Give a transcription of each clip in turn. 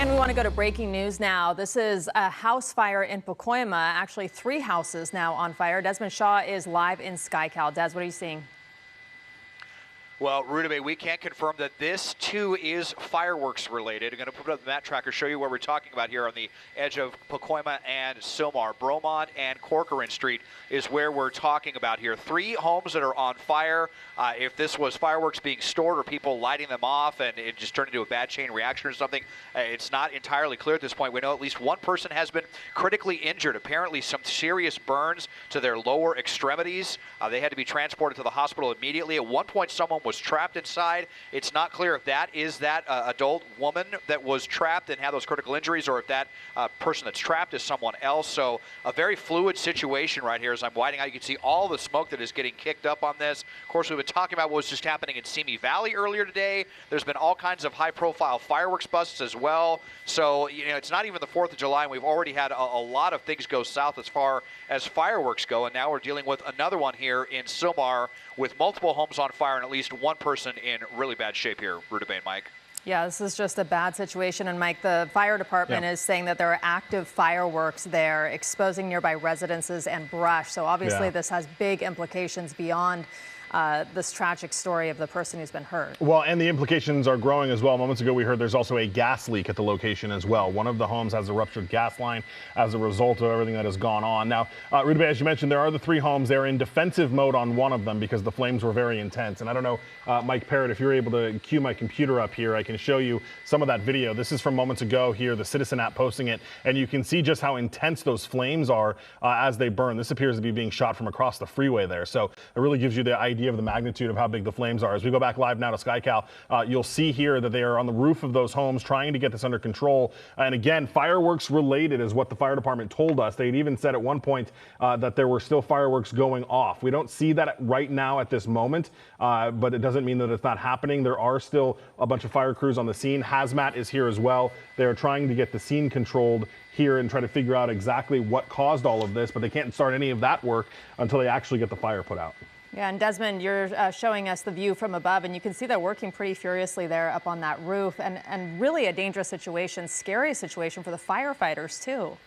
And we want to go to breaking news now. This is a house fire in Pacoima. Actually, 3 houses now on fire. Desmond Shaw is live in SkyCal. Des, what are you seeing? Well, Rudabeh, we can't confirm that this, too, is fireworks related. I'm going to put up the map tracker, show you what we're talking about here on the edge of Pacoima and Sylmar. Bromont and Corcoran Street is where we're talking about here. 3 homes that are on fire. If this was fireworks being stored or people lighting them off and it just turned into a bad chain reaction or something, it's not entirely clear at this point. We know at least one person has been critically injured. Apparently some serious burns to their lower extremities. They had to be transported to the hospital immediately. At one point, someone was trapped inside. It's not clear if that is that adult woman that was trapped and had those critical injuries, or if that person that's trapped is someone else. So a very fluid situation right here. As I'm widening out, you can see all the smoke that is getting kicked up on this. Of course, we've been talking about what was just happening in Simi Valley earlier today. There's been all kinds of high-profile fireworks busts as well. So, you know, it's not even the 4th of July, and we've already had a lot of things go south as far as fireworks go, and now we're dealing with another one here in Sylmar with multiple homes on fire and at least one person in really bad shape here, Rudabeh and Mike. Yeah, this is just a bad situation. And Mike, the fire department is saying that there are active fireworks there exposing nearby residences and brush. So obviously this has big implications beyond this tragic story of the person who's been hurt. Well, and the implications are growing as well. Moments ago, we heard there's also a gas leak at the location as well. One of the homes has a ruptured gas line as a result of everything that has gone on. Now, Rudabeh, as you mentioned, there are the 3 homes. They're in defensive mode on one of them because the flames were very intense. And I don't know, Mike Parrott, if you're able to cue my computer up here, I can show you some of that video. This is from moments ago here, the Citizen app posting it, and you can see just how intense those flames are as they burn. This appears to be being shot from across the freeway there. So it really gives you the idea of the magnitude of how big the flames are. As we go back live now to SkyCal, you'll see here that they are on the roof of those homes trying to get this under control. And again, fireworks related is what the fire department told us. They'd even said at one point that there were still fireworks going off. We don't see that right now at this moment, but it doesn't mean that it's not happening. There are still a bunch of fire crews on the scene. Hazmat is here as well. They're trying to get the scene controlled here and try to figure out exactly what caused all of this, but they can't start any of that work until they actually get the fire put out. Yeah, and Desmond, you're showing us the view from above, and you can see they're working pretty furiously there up on that roof, and really a dangerous situation, scary situation for the firefighters, too.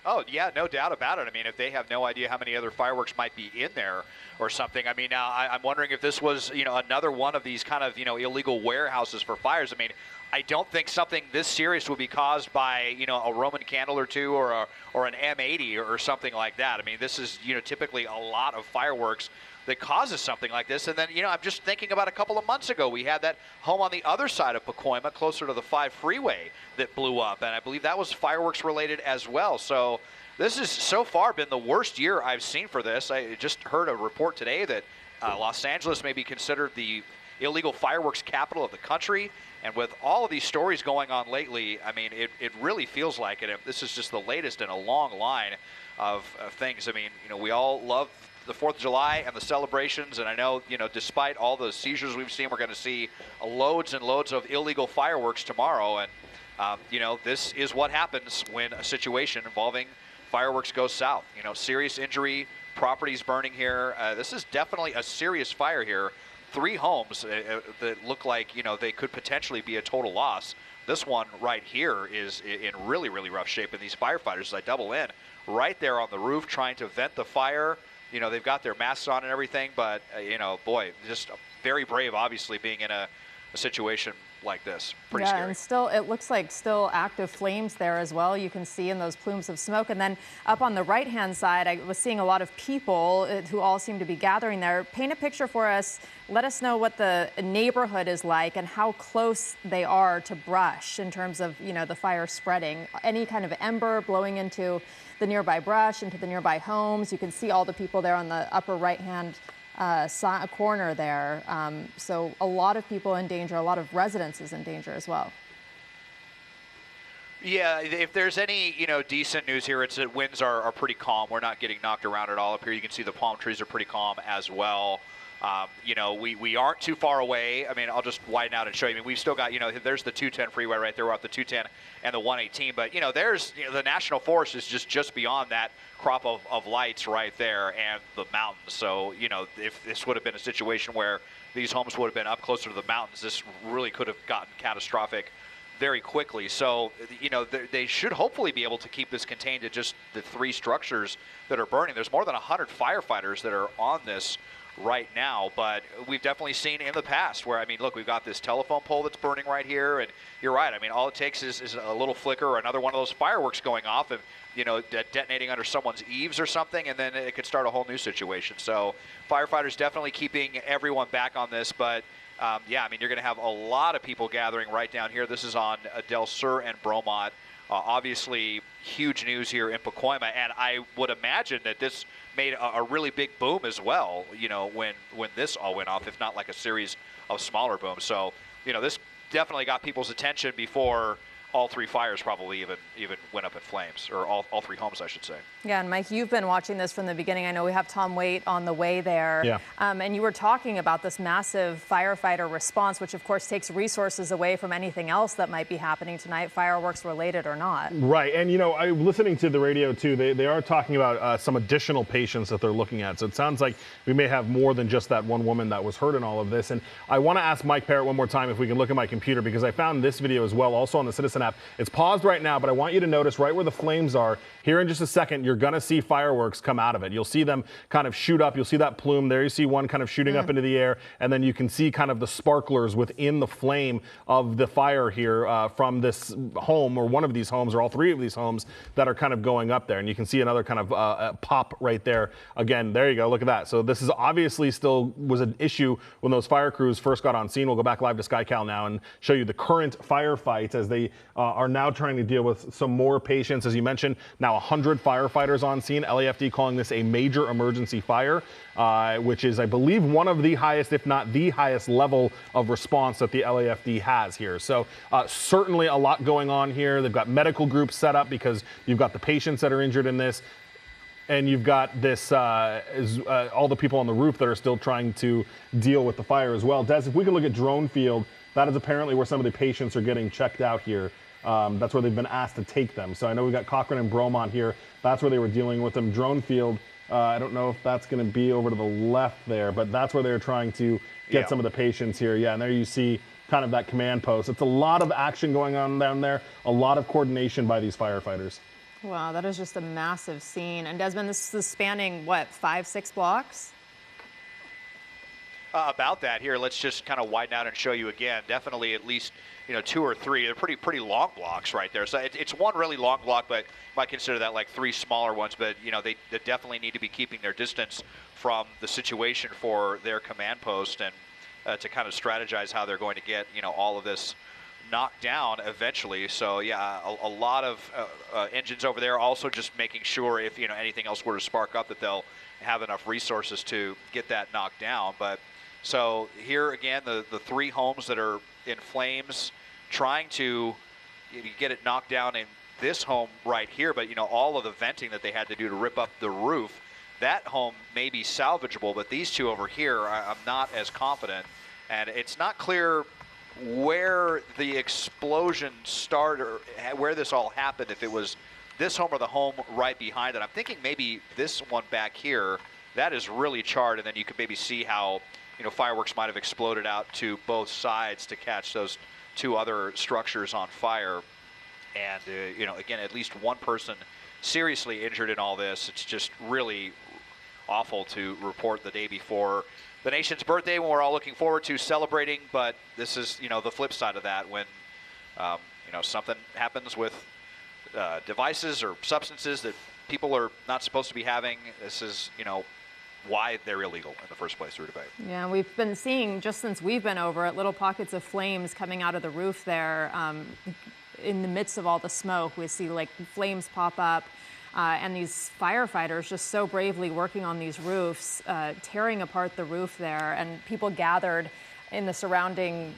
Oh, yeah, no doubt about it. I mean, if they have no idea how many other fireworks might be in there or something. I mean, now I'm wondering if this was, you know, another one of these kind of, you know, illegal warehouses for fires. I mean, I don't think something this serious would be caused by, you know, a Roman candle or two or an M80 or something like that. I mean, this is, you know, typically a lot of fireworks that causes something like this. And then, you know, I'm just thinking about a couple of months ago, we had that home on the other side of Pacoima, closer to the 5 freeway, that blew up. And I believe that was fireworks related as well. So this has so far been the worst year I've seen for this. I just heard a report today that Los Angeles may be considered the illegal fireworks capital of the country. And with all of these stories going on lately, I mean, it really feels like it. This is just the latest in a long line of things. I mean, you know, we all love the 4th of July and the celebrations, and I know, you know, despite all the seizures we've seen, we're going to see loads and loads of illegal fireworks tomorrow. And, you know, this is what happens when a situation involving fireworks goes south. You know, serious injury, properties burning here. This is definitely a serious fire here. 3 homes that look like, you know, they could potentially be a total loss. This one right here is in really, really rough shape. And these firefighters, as I double in, right there on the roof trying to vent the fire. You know, they've got their masks on and everything, but, you know, boy, just very brave, obviously, being in a situation like this. Pretty scary. And still, it looks like still active flames there as well. You can see in those plumes of smoke. And then up on the right-hand side, I was seeing a lot of people who all seem to be gathering there. Paint a picture for us. Let us know what the neighborhood is like and how close they are to brush in terms of, you know, the fire spreading. Any kind of ember blowing into the nearby brush, into the nearby homes. You can see all the people there on the upper right-hand corner there. So a lot of people in danger, a lot of residences in danger as well. Yeah, if there's any, you know, decent news here, it's that winds are pretty calm. We're not getting knocked around at all up here. You can see the palm trees are pretty calm as well. You know, we aren't too far away. I mean, I'll just widen out and show you. I mean, we've still got, you know, there's the 210 freeway right there. We're at the 210 and the 118. But, you know, there's, you know, the National Forest is just beyond that crop of lights right there and the mountains. So, you know, if this would have been a situation where these homes would have been up closer to the mountains, this really could have gotten catastrophic very quickly. So, they should hopefully be able to keep this contained to just the 3 structures that are burning. There's more than 100 firefighters that are on this right now, but we've definitely seen in the past where, I mean, look, we've got this telephone pole that's burning right here, and you're right. I mean, all it takes is a little flicker or another one of those fireworks going off and, detonating under someone's eaves or something, and then it could start a whole new situation. So firefighters definitely keeping everyone back on this, but yeah, I mean, you're going to have a lot of people gathering right down here. This is on Del Sur and Bromont. Obviously, huge news here in Pacoima, and I would imagine that this made a really big boom as well, when this all went off, if not like a series of smaller booms. So, this definitely got people's attention before all 3 fires probably even went up in flames, or all 3 homes, I should say. Yeah, and Mike, you've been watching this from the beginning. I know we have Tom Waite on the way there. Yeah. And you were talking about this massive firefighter response, which of course takes resources away from anything else that might be happening tonight, fireworks related or not. Right, and I'm listening to the radio too. They are talking about some additional patients that they're looking at. So it sounds like we may have more than just that one woman that was hurt in all of this. And I want to ask Mike Parrott one more time if we can look at my computer, because I found this video as well, also on the Citizen app. It's paused right now, but I want you to notice right where the flames are. Here in just a second, you're going to see fireworks come out of it. You'll see them kind of shoot up. You'll see that plume there. You see one kind of shooting up into the air, and then you can see kind of the sparklers within the flame of the fire here from this home, or one of these homes, or all 3 of these homes that are kind of going up there. And you can see another kind of pop right there. Again, there you go. Look at that. So this is obviously still was an issue when those fire crews first got on scene. We'll go back live to SkyCal now and show you the current firefights as they are now trying to deal with some more patients. As you mentioned, now 100 firefighters on scene. LAFD calling this a major emergency fire, which is, I believe, one of the highest, if not the highest level of response that the LAFD has here. So certainly a lot going on here. They've got medical groups set up because you've got the patients that are injured in this. And you've got this, all the people on the roof that are still trying to deal with the fire as well. Des, if we can look at Drone Field, that is apparently where some of the patients are getting checked out here. That's where they've been asked to take them. So I know we've got Cochrane and Bromont here. That's where they were dealing with them. Drone Field, I don't know if that's going to be over to the left there, but that's where they're trying to get some of the patients here. Yeah, and there you see kind of that command post. It's a lot of action going on down there, a lot of coordination by these firefighters. Wow, that is just a massive scene. And Desmond, this is spanning, what, 5-6 blocks? About that here, let's just kind of widen out and show you again. Definitely at least 2 or 3. They're pretty long blocks right there. So it's one really long block, but you might consider that like 3 smaller ones. But they definitely need to be keeping their distance from the situation for their command post, and to kind of strategize how they're going to get all of this knocked down eventually. So yeah, a lot of engines over there. Also just making sure if anything else were to spark up that they'll have enough resources to get that knocked down. But so here again, the 3 homes that are in flames, trying to get it knocked down in this home right here. But all of the venting that they had to do to rip up the roof, that home may be salvageable, but these 2 over here, I'm not as confident. And it's not clear where the explosion started, or where this all happened, if it was this home or the home right behind it. I'm thinking maybe this one back here, that is really charred, and then you could maybe see how fireworks might have exploded out to both sides to catch those 2 other structures on fire. And again, at least 1 person seriously injured in all this. It's just really awful to report the day before the nation's birthday, when we're all looking forward to celebrating, but this is the flip side of that, when something happens with devices or substances that people are not supposed to be having. This is why they're illegal in the first place through debate. Yeah, we've been seeing, just since we've been over it, little pockets of flames coming out of the roof there. In the midst of all the smoke, we see like flames pop up. And these firefighters just so bravely working on these roofs, tearing apart the roof there, and people gathered in the surrounding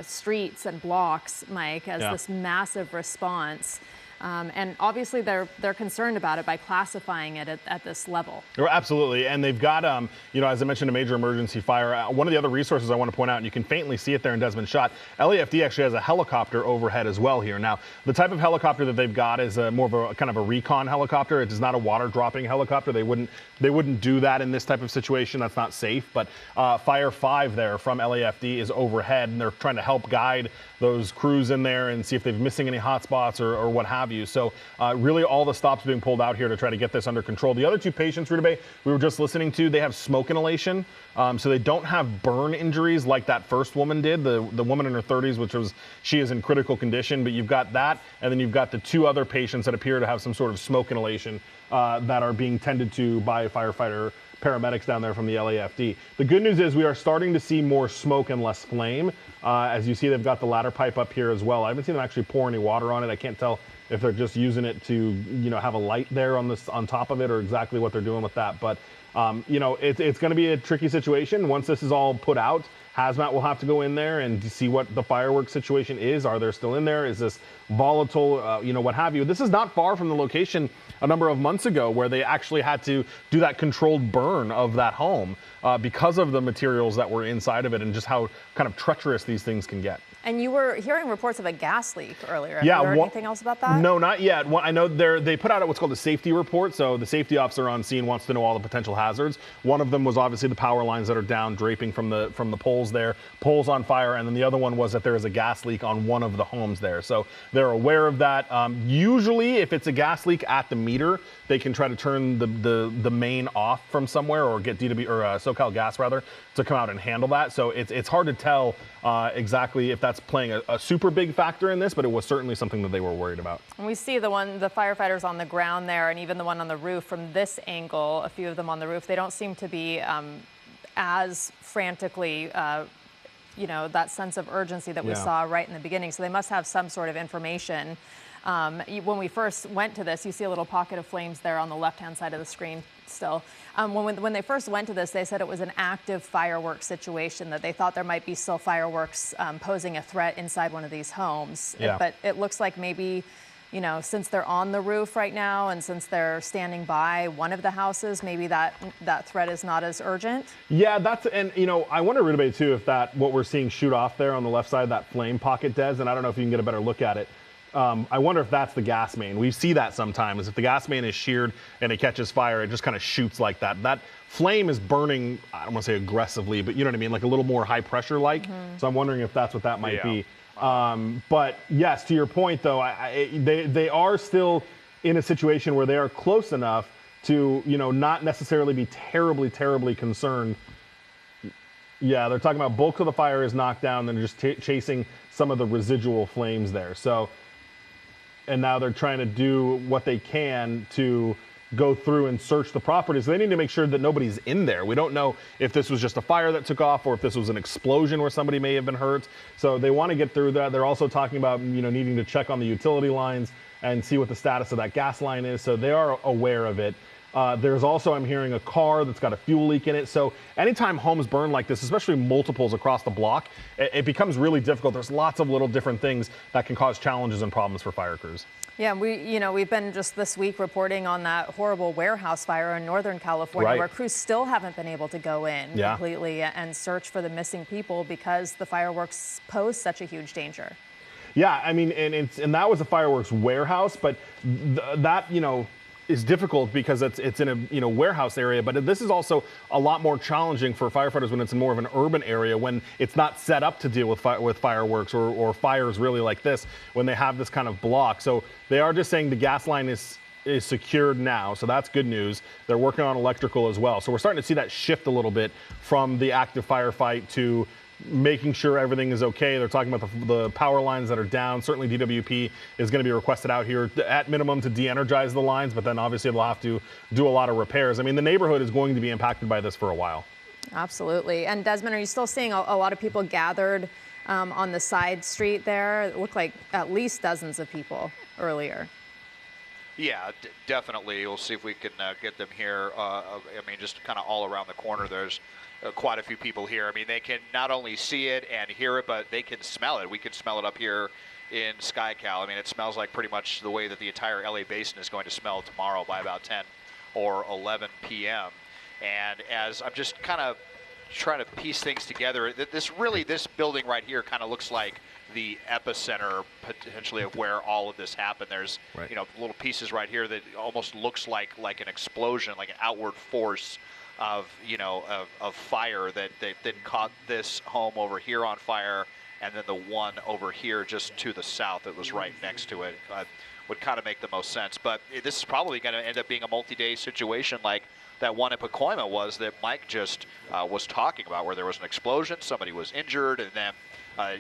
streets and blocks, Mike, as this massive response. And obviously they're concerned about it by classifying it at this level. Absolutely, and they've got, as I mentioned, a major emergency fire. One of the other resources I want to point out, and you can faintly see it there in Desmond's shot, LAFD actually has a helicopter overhead as well here. Now, the type of helicopter that they've got is more of a kind of a recon helicopter. It is not a water-dropping helicopter. They wouldn't do that in this type of situation. That's not safe. But Fire 5 there from LAFD is overhead, and they're trying to help guide those crews in there and see if they're missing any hot spots or what have you. So really all the stops being pulled out here to try to get this under control. The other two patients, Rita Bay, we were just listening to, they have smoke inhalation. So they don't have burn injuries like that first woman did, the woman in her 30s, she is in critical condition, but you've got that, and then you've got the two other patients that appear to have some sort of smoke inhalation that are being tended to by firefighter paramedics down there from the LAFD. The good news is we are starting to see more smoke and less flame. As you see, they've got the ladder pipe up here as well. I haven't seen them actually pour any water on it. I can't tell if they're just using it to, have a light there on top of it, or exactly what they're doing with that. But it's going to be a tricky situation. Once this is all put out, Hazmat will have to go in there and see what the fireworks situation is. Are they still in there? Is this volatile? What have you. This is not far from the location a number of months ago where they actually had to do that controlled burn of that home because of the materials that were inside of it and just how kind of treacherous these things can get. And you were hearing reports of a gas leak earlier. Yeah. Have you heard anything else about that? No, not yet. I know they put out what's called a safety report. So the safety officer on scene wants to know all the potential hazards. One of them was obviously the power lines that are down, draping from the poles there, poles on fire. And then the other one was that there is a gas leak on one of the homes there. So they're aware of that. Usually, if it's a gas leak at the meter, they can try to turn the main off from somewhere, or get DW or SoCal Gas rather to come out and handle that. So it's hard to tell exactly if that's playing a super big factor in this, but it was certainly something that they were worried about. And we see the firefighters on the ground there, and even the one on the roof from this angle, a few of them on the roof, they don't seem to be as frantically, that sense of urgency that we saw right in the beginning. So they must have some sort of information. When we first went to this, you see a little pocket of flames there on the left-hand side of the screen still. When they first went to this, they said it was an active fireworks situation, that they thought there might be still fireworks posing a threat inside one of these homes. Yeah. But it looks like maybe, since they're on the roof right now and since they're standing by one of the houses, maybe that threat is not as urgent. Yeah, I wonder, Rita Bay, too, if what we're seeing shoot off there on the left side, that flame pocket, Des, and I don't know if you can get a better look at it. I wonder if that's the gas main. We see that sometimes. If the gas main is sheared and it catches fire, it just kind of shoots like that. That flame is burning, I don't want to say aggressively, but you know what I mean, like a little more high pressure like. Mm-hmm. So I'm wondering if that's what that might be. But yes, to your point though, they are still in a situation where they are close enough to, not necessarily be terribly, terribly concerned. Yeah, they're talking about bulk of the fire is knocked down, and they're just chasing some of the residual flames there. So, and now they're trying to do what they can to go through and search the property. So they need to make sure that nobody's in there. We don't know if this was just a fire that took off or if this was an explosion where somebody may have been hurt. So they want to get through that. They're also talking about, needing to check on the utility lines and see what the status of that gas line is. So they are aware of it. There's also, I'm hearing, a car that's got a fuel leak in it. So anytime homes burn like this, especially multiples across the block, it becomes really difficult. There's lots of little different things that can cause challenges and problems for fire crews. Yeah, we've been just this week reporting on that horrible warehouse fire in Northern California, right, where crews still haven't been able to go in completely and search for the missing people because the fireworks pose such a huge danger. Yeah, I mean, and that was a fireworks warehouse, but that is difficult because it's in a warehouse area, but this is also a lot more challenging for firefighters when it's in more of an urban area, when it's not set up to deal with fireworks or fires really like this, when they have this kind of block. So they are just saying the gas line is secured now, so that's good news. They're working on electrical as well, so we're starting to see that shift a little bit from the active firefight to making sure everything is okay. They're talking about the power lines that are down. Certainly DWP is going to be requested out here at minimum to de-energize the lines, but then obviously they'll have to do a lot of repairs. I mean, the neighborhood is going to be impacted by this for a while. Absolutely. And Desmond, are you still seeing a lot of people gathered on the side street there? It looked like at least dozens of people earlier. Yeah, definitely. We'll see if we can get them here. Just kind of all around the corner, there's quite a few people here. I mean, they can not only see it and hear it, but they can smell it. We can smell it up here in SkyCal. I mean, it smells like pretty much the way that the entire LA basin is going to smell tomorrow by about 10 or 11 p.m. And as I'm just kind of trying to piece things together, this building right here kind of looks like the epicenter potentially of where all of this happened. There's little pieces right here that almost looks like an explosion, like an outward force of fire that caught this home over here on fire, and then the one over here just to the south that was right next to it would kind of make the most sense. But this is probably going to end up being a multi-day situation like that one at Pacoima was that Mike just was talking about, where there was an explosion, somebody was injured, and then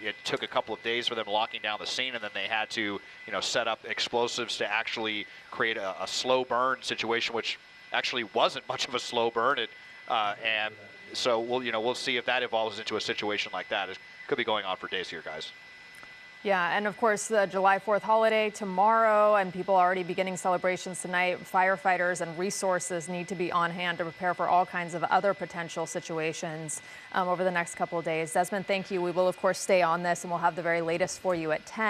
it took a couple of days for them locking down the scene, and then they had to, set up explosives to actually create a slow burn situation, which actually wasn't much of a slow burn. And so we'll see if that evolves into a situation like that. It could be going on for days here, guys. Yeah, and of course, the July 4th holiday tomorrow, and people are already beginning celebrations tonight. Firefighters and resources need to be on hand to prepare for all kinds of other potential situations over the next couple of days. Desmond, thank you. We will, of course, stay on this, and we'll have the very latest for you at 10.